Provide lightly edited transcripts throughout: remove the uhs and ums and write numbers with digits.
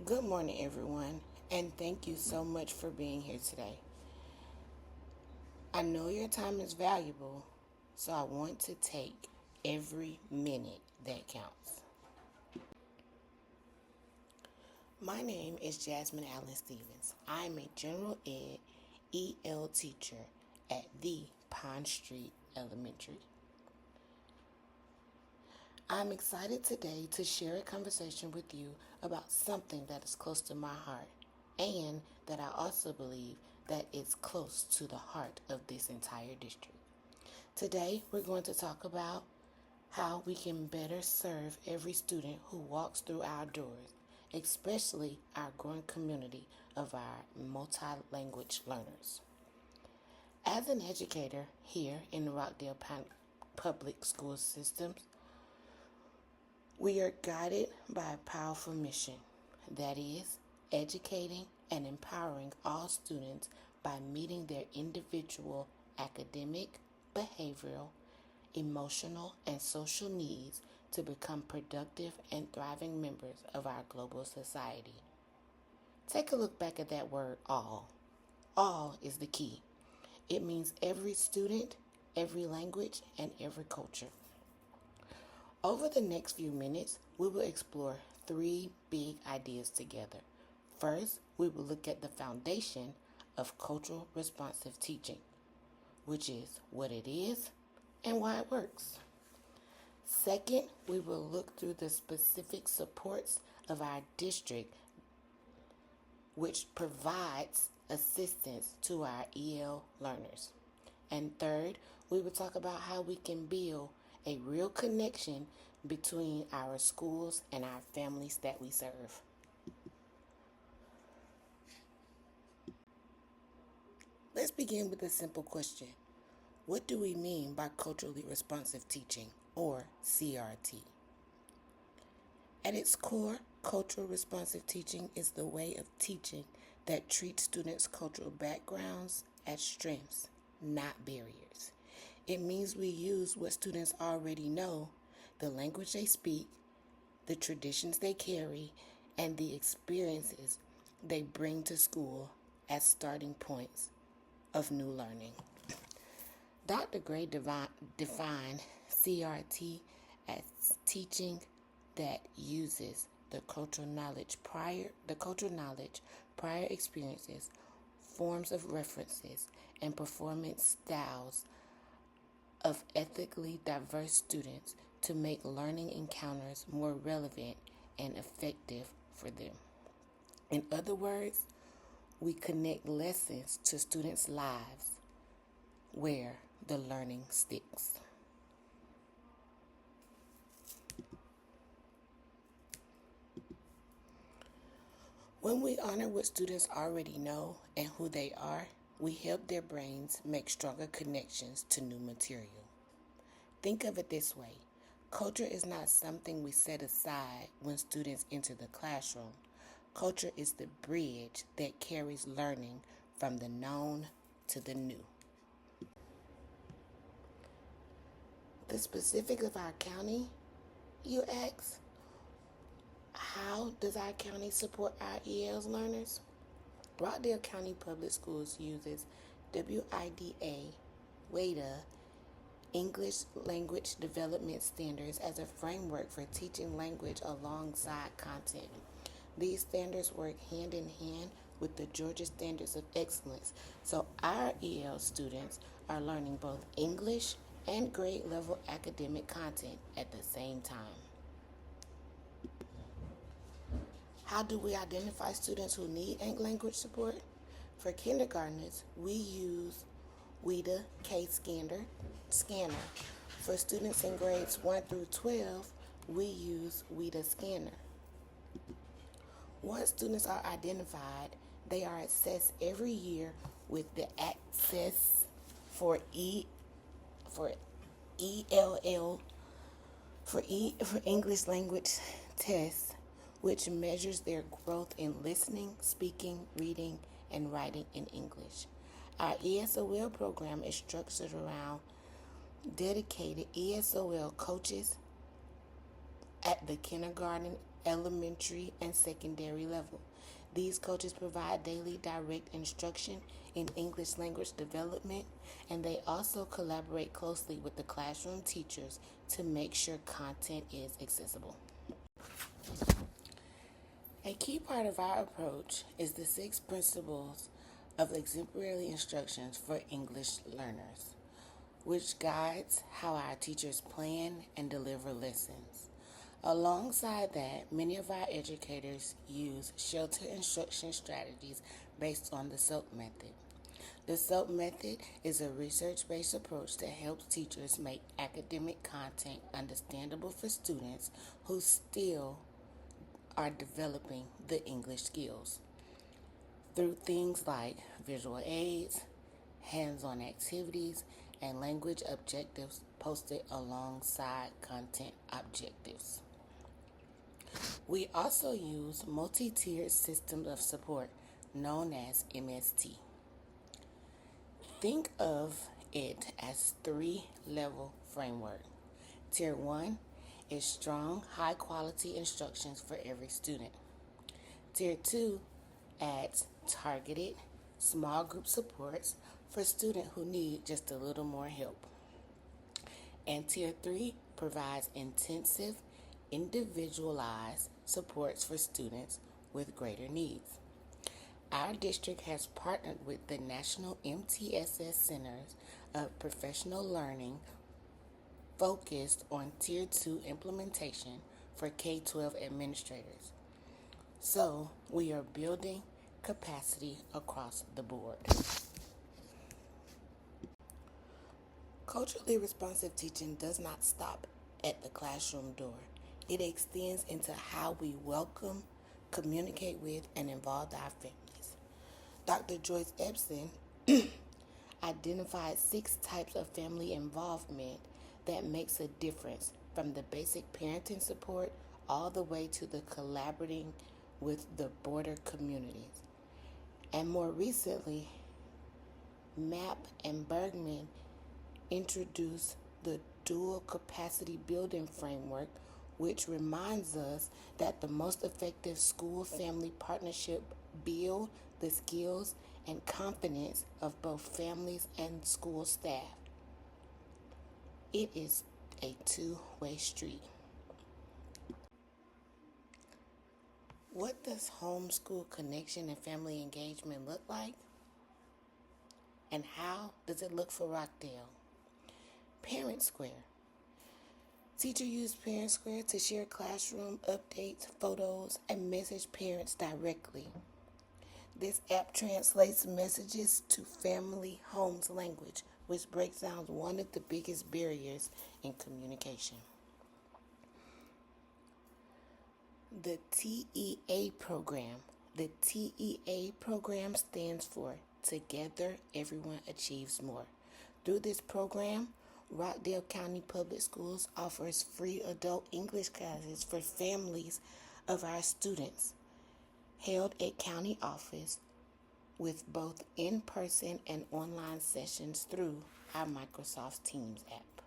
Good morning, everyone, and thank you so much for being here today. I know your time is valuable, so I want to take every minute that counts. My name is Jasmine Allen Stevens. I am a general ed EL teacher at the Pond Street Elementary. I'm excited today to share a conversation with you about something that is close to my heart and that I also believe that is close to the heart of this entire district. Today, we're going to talk about how we can better serve every student who walks through our doors, especially our growing community of our multi-language learners. As an educator here in the Rockdale Public School Systems, we are guided by a powerful mission, that is, educating and empowering all students by meeting their individual academic, behavioral, emotional, and social needs to become productive and thriving members of our global society. Take a look back at that word all. All is the key. It means every student, every language, and every culture. Over the next few minutes, we will explore three big ideas together. First, we will look at the foundation of cultural responsive teaching, which is what it is and why it works. Second, we will look through the specific supports of our district, which provides assistance to our EL learners. And third, we will talk about how we can build a real connection between our schools and our families that we serve. Let's begin with a simple question. What do we mean by culturally responsive teaching, or CRT? At its core, cultural responsive teaching is the way of teaching that treats students' cultural backgrounds as strengths, not barriers. It means we use what students already know, the language they speak, the traditions they carry, and the experiences they bring to school as starting points of new learning. Dr. Gray defined CRT as teaching that uses the cultural knowledge, prior experiences, forms of references, and performance styles of ethnically diverse students to make learning encounters more relevant and effective for them. In other words, we connect lessons to students' lives where the learning sticks. When we honor what students already know and who they are, we help their brains make stronger connections to new material. Think of it this way. Culture is not something we set aside when students enter the classroom. Culture is the bridge that carries learning from the known to the new. The specifics of our county, you ask? How does our county support our ELs learners? Rockdale County Public Schools uses WIDA English Language Development Standards as a framework for teaching language alongside content. These standards work hand in hand with the Georgia Standards of Excellence, so our EL students are learning both English and grade level academic content at the same time. How do we identify students who need language support? For kindergartners, we use WIDA K-Scanner. For students in grades 1 through 12, we use WIDA Scanner. Once students are identified, they are assessed every year with the Access for ELL for English language test, which measures their growth in listening, speaking, reading, and writing in English. Our ESOL program is structured around dedicated ESOL coaches, at the kindergarten, elementary, and secondary level. These coaches provide daily direct instruction in English language development, and they also collaborate closely with the classroom teachers to make sure content is accessible. A key part of our approach is the 6 principles of exemplary instructions for English learners, which guides how our teachers plan and deliver lessons. Alongside that, many of our educators use sheltered instruction strategies based on the SOAP method. The SOAP method is a research-based approach that helps teachers make academic content understandable for students who still are developing the English skills through things like visual aids, hands-on activities, and language objectives posted alongside content objectives. We also use multi-tiered systems of support known as MST. Think of it as 3-level framework. Tier 1 is strong, high-quality instructions for every student. Tier 2 adds targeted, small group supports for students who need just a little more help. And Tier 3 provides intensive, individualized supports for students with greater needs. Our district has partnered with the National MTSS Centers of Professional Learning focused on Tier 2 implementation for K-12 administrators. So we are building capacity across the board. Culturally responsive teaching does not stop at the classroom door. It extends into how we welcome, communicate with, and involve our families. Dr. Joyce Epson identified 6 types of family involvement that makes a difference, from the basic parenting support all the way to the collaborating with the border communities. And more recently, Mapp and Bergman introduced the dual capacity building framework, which reminds us that the most effective school-family partnership build the skills and confidence of both families and school staff. It is a two-way street. What does homeschool connection and family engagement look like? And how does it look for Rockdale? Parent Square. Teacher use Parent Square to share classroom updates, photos, and message parents directly. This app translates messages to family homes language, which breaks down one of the biggest barriers in communication. The TEA program. The TEA program stands for Together Everyone Achieves More. Through this program, Rockdale County Public Schools offers free adult English classes for families of our students, held at county office with both in-person and online sessions through our Microsoft Teams app.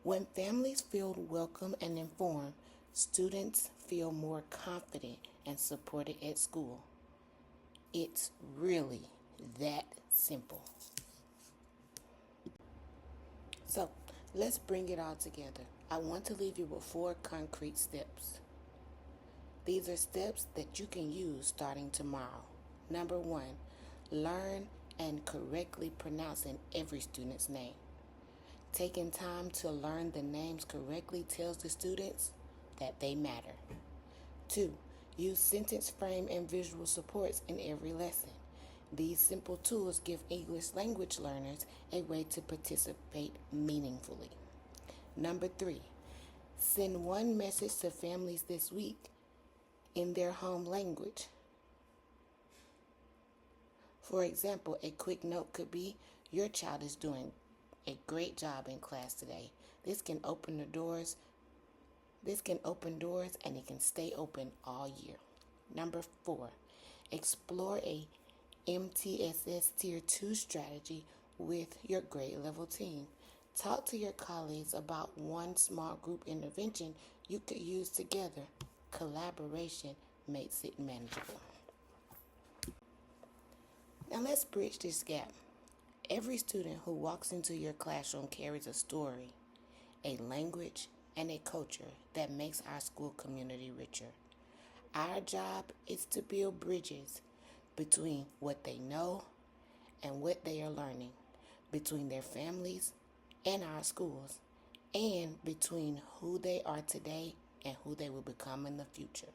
When families feel welcome and informed, students feel more confident and supported at school. It's really that simple. So, let's bring it all together. I want to leave you with 4 concrete steps. These are steps that you can use starting tomorrow. Number 1, learn and correctly pronouncing every student's name. Taking time to learn the names correctly tells the students that they matter. 2, use sentence frame and visual supports in every lesson. These simple tools give English language learners a way to participate meaningfully. Number 3, send one message to families this week in their home language. For example, a quick note could be, your child is doing a great job in class today. This can open doors and it can stay open all year. Number 4, explore a MTSS Tier 2 strategy with your grade level team. Talk to your colleagues about one small group intervention you could use together. Collaboration makes it manageable. Now let's bridge this gap. Every student who walks into your classroom carries a story, a language, and a culture that makes our school community richer. Our job is to build bridges between what they know and what they are learning, between their families and our schools, and between who they are today and who they will become in the future.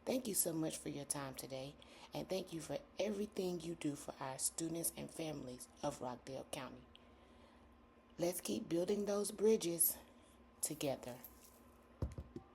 Thank you so much for your time today, and thank you for everything you do for our students and families of Rockdale County. Let's keep building those bridges together.